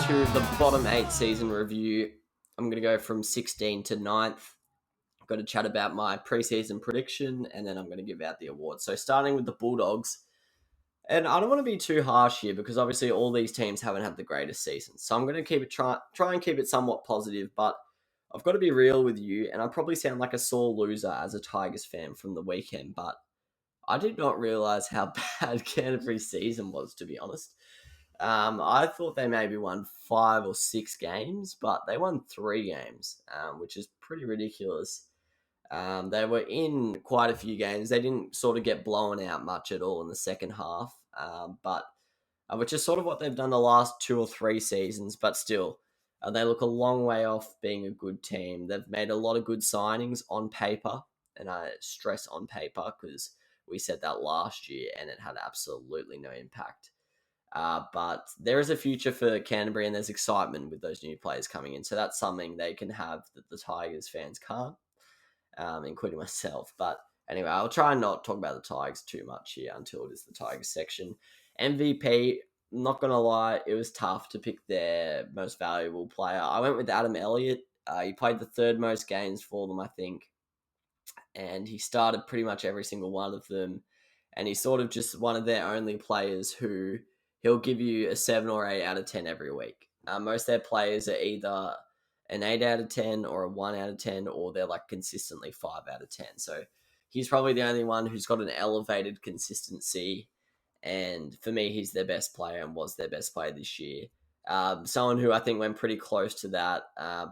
to the bottom 8 season review. I'm going to go from 16 to 9th. I've got to chat about my preseason prediction, and then I'm going to give out the awards. So starting with the Bulldogs, and I don't want to be too harsh here because obviously all these teams haven't had the greatest season. So I'm going to keep it try and keep it somewhat positive, but I've got to be real with you, and I probably sound like a sore loser as a Tigers fan from the weekend, but I did not realise how bad Canterbury's season was, to be honest. I thought they maybe won 5 or 6 games, but they won 3 games, which is pretty ridiculous. They were in quite a few games. They didn't sort of get blown out much at all in the second half, which is sort of what they've done the last 2 or 3 seasons, but still, they look a long way off being a good team. They've made a lot of good signings on paper, and I stress on paper because we said that last year and it had absolutely no impact. But there is a future for Canterbury and there's excitement with those new players coming in. So that's something they can have that the Tigers fans can't, including myself. But anyway, I'll try and not talk about the Tigers too much here until it is the Tigers section. MVP, not going to lie, it was tough to pick their most valuable player. I went with Elliot. He played the 3rd most games for them, I think. And he started pretty much every single one of them. And he's sort of just one of their only players who he'll give you a 7 or 8 out of 10 every week. Most of their players are either an 8 out of 10 or a 1 out of 10, or they're like consistently 5 out of 10. So he's probably the only one who's got an elevated consistency. And for me, he's their best player and was their best player this year. Someone who I think went pretty close to that,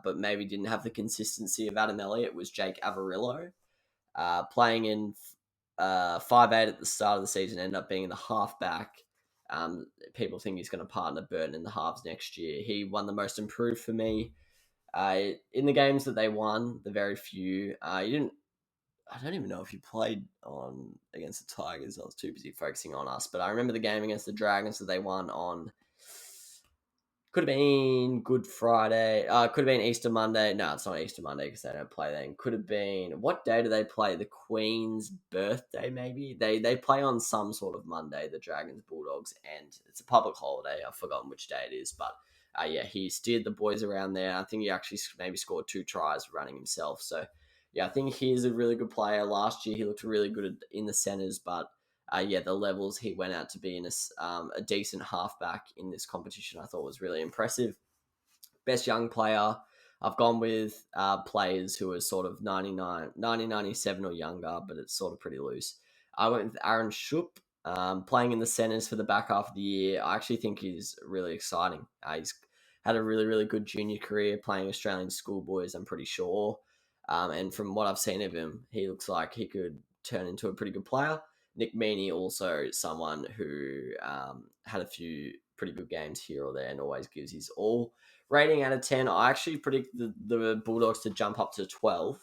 but maybe didn't have the consistency of Elliot was Jake Avarillo. Playing in 5'8" at the start of the season, ended up being in the halfback. People think he's going to partner Burton in the halves next year. He won the most improved for me. In the games that they won, the very few, I don't even know if he played against the Tigers. I was too busy focusing on us. But I remember the game against the Dragons that they won on, could have been Good Friday. Could have been Easter Monday. No, it's not Easter Monday because they don't play then. Could have been, what day do they play? The Queen's birthday, maybe? They play on some sort of Monday, the Dragons, Bulldogs, and it's a public holiday. I've forgotten which day it is, but he steered the boys around there. I think he actually maybe scored 2 tries running himself. So, I think he's a really good player. Last year, he looked really good in the centres, but the levels he went out to be in a decent halfback in this competition, I thought was really impressive. Best young player, I've gone with players who are sort of 1997 or younger, but it's sort of pretty loose. I went with Aaron Shoop, playing in the centres for the back half of the year. I actually think he's really exciting. He's had a really, really good junior career playing Australian schoolboys, I'm pretty sure. And from what I've seen of him, he looks like he could turn into a pretty good player. Nick Meaney, also someone who had a few pretty good games here or there and always gives his all. Rating out of 10, I actually predict the Bulldogs to jump up to 12,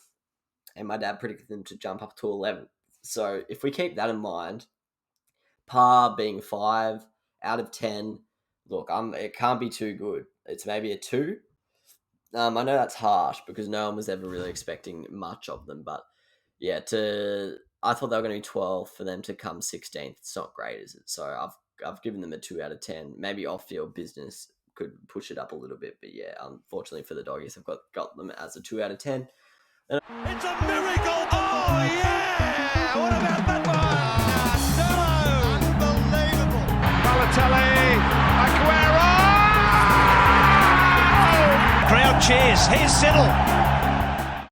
and my dad predicted them to jump up to 11. So if we keep that in mind, par being 5 out of 10, look, it can't be too good. It's maybe a 2. I know that's harsh because no one was ever really expecting much of them, but I thought they were going to be 12 for them to come 16th. It's not great, is it? So I've given them a 2 out of 10. Maybe off-field business could push it up a little bit, but unfortunately for the Doggies, I've got them as a 2 out of 10. It's a miracle! Oh yeah! What about that one? Unbelievable! Balotelli, Aguero! Crowd cheers. Here's Siddle.